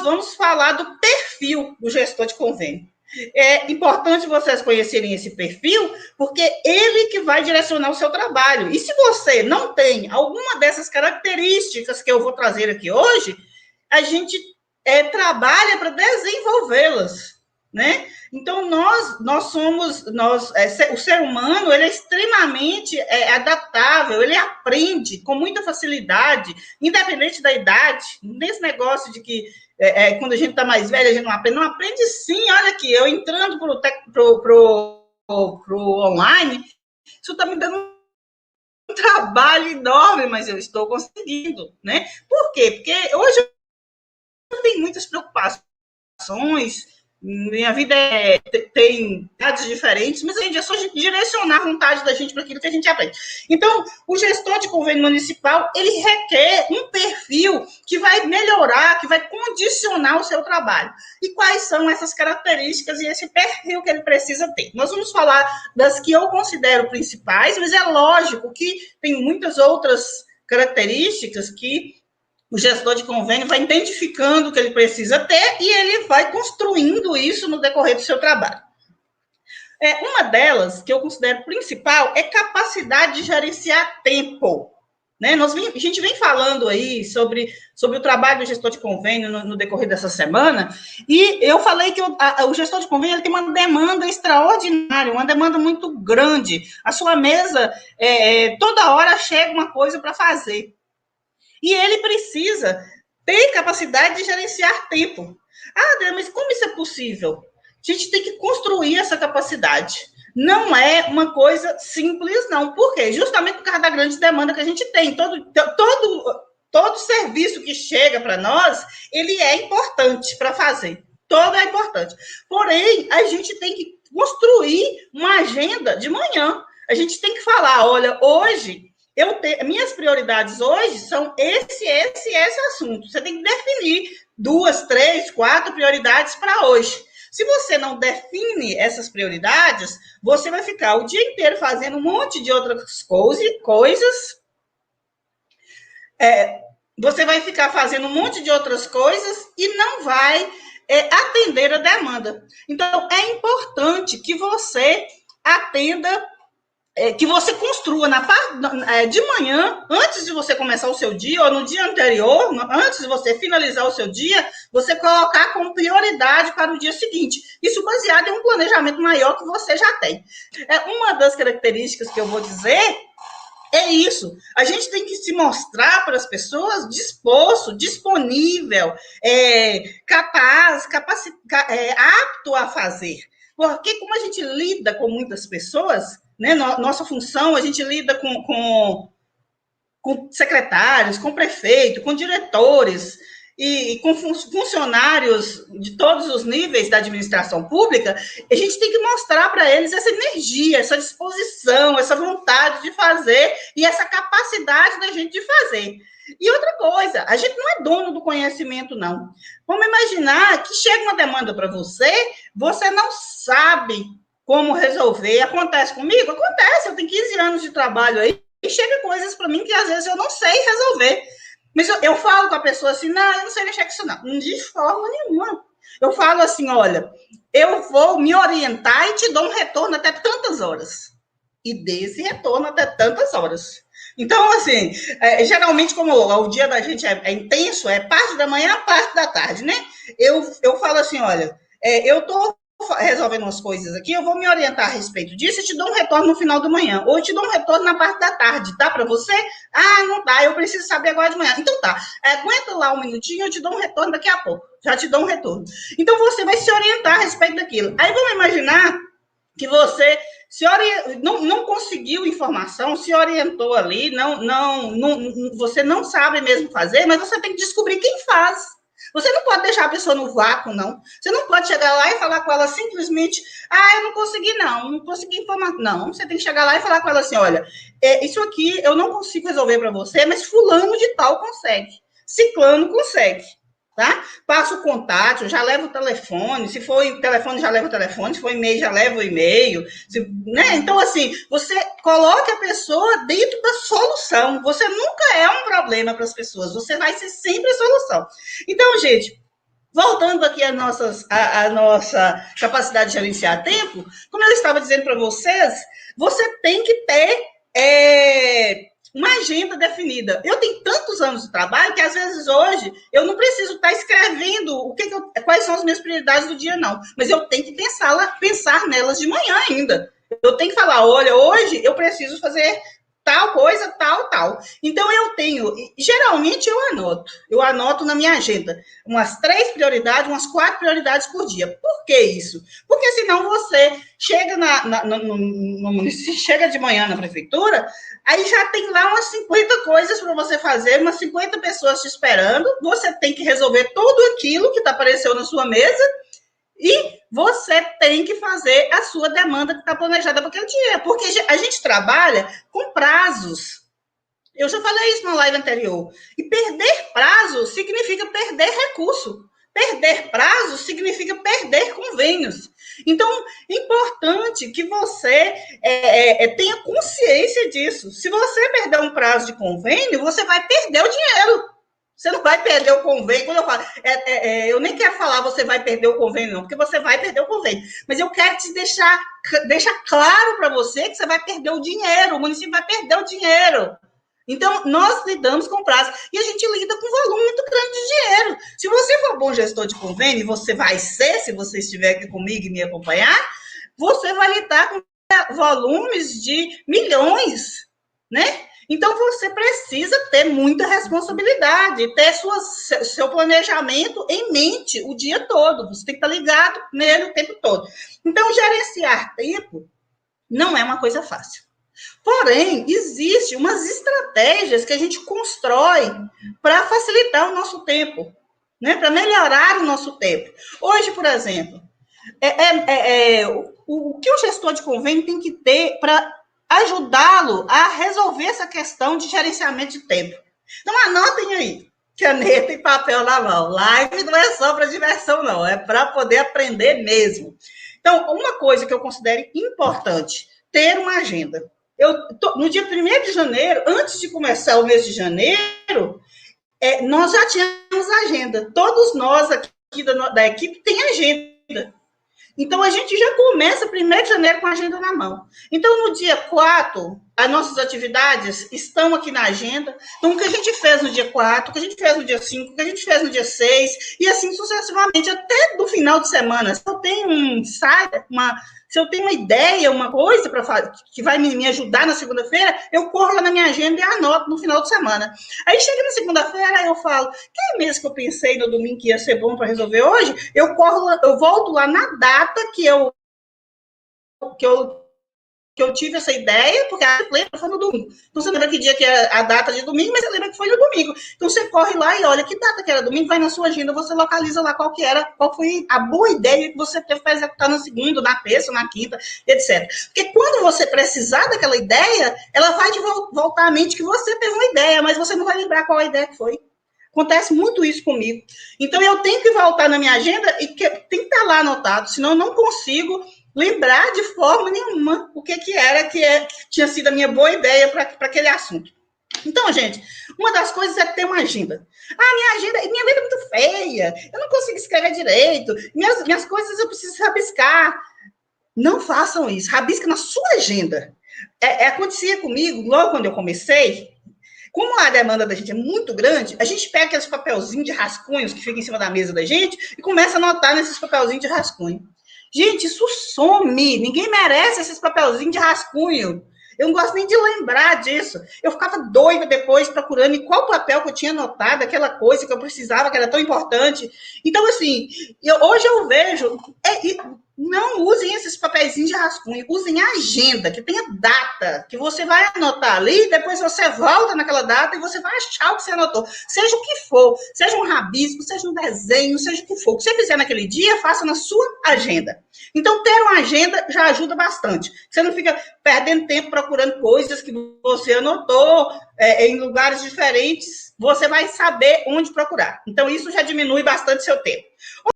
vamos falar do perfil do gestor de convênio. É importante vocês conhecerem esse perfil, porque ele que vai direcionar o seu trabalho. E se você não tem alguma dessas características que eu vou trazer aqui hoje, a gente trabalha para desenvolvê-las, né? Então, o ser humano, ele é extremamente adaptável, ele aprende com muita facilidade, independente da idade, nesse negócio de que quando a gente está mais velho, a gente não aprende sim, olha aqui, eu entrando pro online, isso está me dando um trabalho enorme, mas eu estou conseguindo, né? Por quê? Porque hoje eu tenho muitas preocupações, minha vida tem dados diferentes, mas a gente é só direcionar a vontade da gente para aquilo que a gente aprende. Então, o gestor de convênio municipal, ele requer um perfil que vai melhorar, que vai condicionar o seu trabalho. E quais são essas características e esse perfil que ele precisa ter? Nós vamos falar das que eu considero principais, mas é lógico que tem muitas outras características que o gestor de convênio vai identificando o que ele precisa ter e ele vai construindo isso no decorrer do seu trabalho. Uma delas, que eu considero principal, é capacidade de gerenciar tempo. Né? A gente vem falando aí sobre o trabalho do gestor de convênio no decorrer dessa semana, e eu falei que o gestor de convênio ele tem uma demanda extraordinária, uma demanda muito grande. A sua mesa, toda hora chega uma coisa para fazer. E ele precisa ter capacidade de gerenciar tempo. Ah, Adriana, mas como isso é possível? A gente tem que construir essa capacidade. Não é uma coisa simples, não. Por quê? Justamente por causa da grande demanda que a gente tem. Todo serviço que chega para nós, ele é importante para fazer. Todo é importante. Porém, a gente tem que construir uma agenda de manhã. A gente tem que falar, olha, hoje minhas prioridades hoje são esse assunto. Você tem que definir 2, 3, 4 prioridades para hoje. Se você não define essas prioridades, você vai ficar o dia inteiro fazendo um monte de outras coisas. Você vai ficar fazendo um monte de outras coisas e não vai atender a demanda. Então, é importante que você atenda que você construa de manhã, antes de você começar o seu dia, ou no dia anterior, antes de você finalizar o seu dia, você colocar como prioridade para o dia seguinte. Isso baseado em um planejamento maior que você já tem. Uma das características que eu vou dizer é isso. A gente tem que se mostrar para as pessoas disposto, disponível, capaz, apto a fazer. Porque como a gente lida com muitas pessoas, né, nossa função, a gente lida com secretários, com prefeito, com diretores e com funcionários de todos os níveis da administração pública, a gente tem que mostrar para eles essa energia, essa disposição, essa vontade de fazer e essa capacidade da gente de fazer. E outra coisa, a gente não é dono do conhecimento, não. Vamos imaginar que chega uma demanda para você, você não sabe como resolver. Acontece comigo? Acontece, eu tenho 15 anos de trabalho aí, e chega coisas para mim que às vezes eu não sei resolver. Mas eu falo com a pessoa assim, não, eu não sei mexer com isso não. De forma nenhuma. Eu falo assim, olha, eu vou me orientar e te dou um retorno até tantas horas. E desse retorno até tantas horas. Então, assim, geralmente, como o dia da gente é intenso, é parte da manhã, parte da tarde, né? Eu falo assim, olha, eu estou resolvendo umas coisas aqui, eu vou me orientar a respeito disso e te dou um retorno no final da manhã, ou eu te dou um retorno na parte da tarde, tá? Para você? Ah, não dá, eu preciso saber agora de manhã. Então tá, aguenta lá um minutinho, eu te dou um retorno daqui a pouco, já te dou um retorno. Então você vai se orientar a respeito daquilo. Aí vamos imaginar que você não conseguiu informação, se orientou ali, você não sabe mesmo fazer, mas você tem que descobrir quem faz. Você não pode deixar a pessoa no vácuo, não. Você não pode chegar lá e falar com ela simplesmente, eu não consegui informar. Não, você tem que chegar lá e falar com ela assim, olha, isso aqui eu não consigo resolver para você, mas fulano de tal consegue. Ciclano consegue. Tá? Passa o contato, já leva o telefone, se for o telefone, já leva o telefone, se for e-mail, já leva o e-mail, né? Então, assim, você coloca a pessoa dentro da solução, você nunca é um problema para as pessoas, você vai ser sempre a solução. Então, gente, voltando aqui a nossa capacidade de gerenciar tempo, como eu estava dizendo para vocês, você tem que ter uma agenda definida. Eu tenho tantos anos de trabalho que, às vezes, hoje, eu não preciso estar escrevendo quais são as minhas prioridades do dia, não. Mas eu tenho que pensar nelas de manhã ainda. Eu tenho que falar, olha, hoje eu preciso fazer tal coisa, tal. Então, geralmente eu anoto na minha agenda umas 3 prioridades, umas 4 prioridades por dia. Por que isso? Porque senão você chega no município, chega de manhã na prefeitura, aí já tem lá umas 50 coisas para você fazer, umas 50 pessoas te esperando, você tem que resolver tudo aquilo que apareceu na sua mesa, e você tem que fazer a sua demanda que está planejada para aquele dia, porque a gente trabalha com prazos. Eu já falei isso na live anterior. E perder prazo significa perder recurso. Perder prazo significa perder convênios. Então, é importante que você tenha consciência disso. Se você perder um prazo de convênio, você vai perder o dinheiro. Você não vai perder o convênio. Quando eu falo, eu nem quero falar você vai perder o convênio, não, porque você vai perder o convênio. Mas eu quero te deixar claro para você que você vai perder o dinheiro, o município vai perder o dinheiro. Então, nós lidamos com prazo e a gente lida com um volume muito grande de dinheiro. Se você for bom gestor de convênio, você vai ser, se você estiver aqui comigo e me acompanhar, você vai lidar com volumes de milhões, né? Então, você precisa ter muita responsabilidade, ter seu planejamento em mente o dia todo. Você tem que estar ligado nele o tempo todo. Então, gerenciar tempo não é uma coisa fácil. Porém, existem umas estratégias que a gente constrói para facilitar o nosso tempo, né? Para melhorar o nosso tempo. Hoje, por exemplo, o que o gestor de convênio tem que ter para ajudá-lo a resolver essa questão de gerenciamento de tempo. Então, anotem aí, caneta e papel na mão. Live não é só para diversão, não, é para poder aprender mesmo. Então, uma coisa que eu considero importante, ter uma agenda. No dia 1º de janeiro, antes de começar o mês de janeiro, nós já tínhamos agenda. Todos nós aqui da equipe tem agenda. Então, a gente já começa 1º de janeiro com a agenda na mão. Então, no dia 4, as nossas atividades estão aqui na agenda. Então, o que a gente fez no dia 4, o que a gente fez no dia 5, o que a gente fez no dia 6, e assim sucessivamente, até do final de semana. Se eu tenho se eu tenho uma ideia, uma coisa para fazer, que vai me ajudar na segunda-feira, eu corro lá na minha agenda e anoto no final de semana. Aí chega na segunda-feira, eu falo, que é mesmo que eu pensei no domingo que ia ser bom para resolver hoje? Eu volto lá na data que eu tive essa ideia, porque a lembra foi no domingo. Então, você lembra que dia que é a data de domingo, mas você lembra que foi no domingo. Então, você corre lá e olha que data que era domingo, vai na sua agenda, você localiza lá qual foi a boa ideia que você teve para executar na segunda, na terça, na quinta, etc. Porque quando você precisar daquela ideia, ela vai te voltar à mente que você teve uma ideia, mas você não vai lembrar qual a ideia que foi. Acontece muito isso comigo. Então, eu tenho que voltar na minha agenda e tem que estar lá anotado, senão eu não consigo lembrar de forma nenhuma o que era que tinha sido a minha boa ideia para aquele assunto. Então, gente, uma das coisas é ter uma agenda. Minha letra é muito feia, eu não consigo escrever direito, minhas coisas eu preciso rabiscar. Não façam isso, rabisca na sua agenda. Acontecia comigo, logo quando eu comecei, como a demanda da gente é muito grande, a gente pega aqueles papelzinhos de rascunhos que ficam em cima da mesa da gente e começa a anotar nesses papelzinhos de rascunho. Gente, isso some. Ninguém merece esses papelzinhos de rascunho. Eu não gosto nem de lembrar disso. Eu ficava doida depois procurando em qual papel que eu tinha anotado, aquela coisa que eu precisava, que era tão importante. Então, assim, hoje eu vejo... não usem esses papeizinhos de rascunho, usem a agenda, que tenha data, que você vai anotar ali, depois você volta naquela data e você vai achar o que você anotou. Seja o que for, seja um rabisco, seja um desenho, seja o que for. O que você fizer naquele dia, faça na sua agenda. Então, ter uma agenda já ajuda bastante. Você não fica perdendo tempo procurando coisas que você anotou em lugares diferentes, você vai saber onde procurar. Então, isso já diminui bastante seu tempo.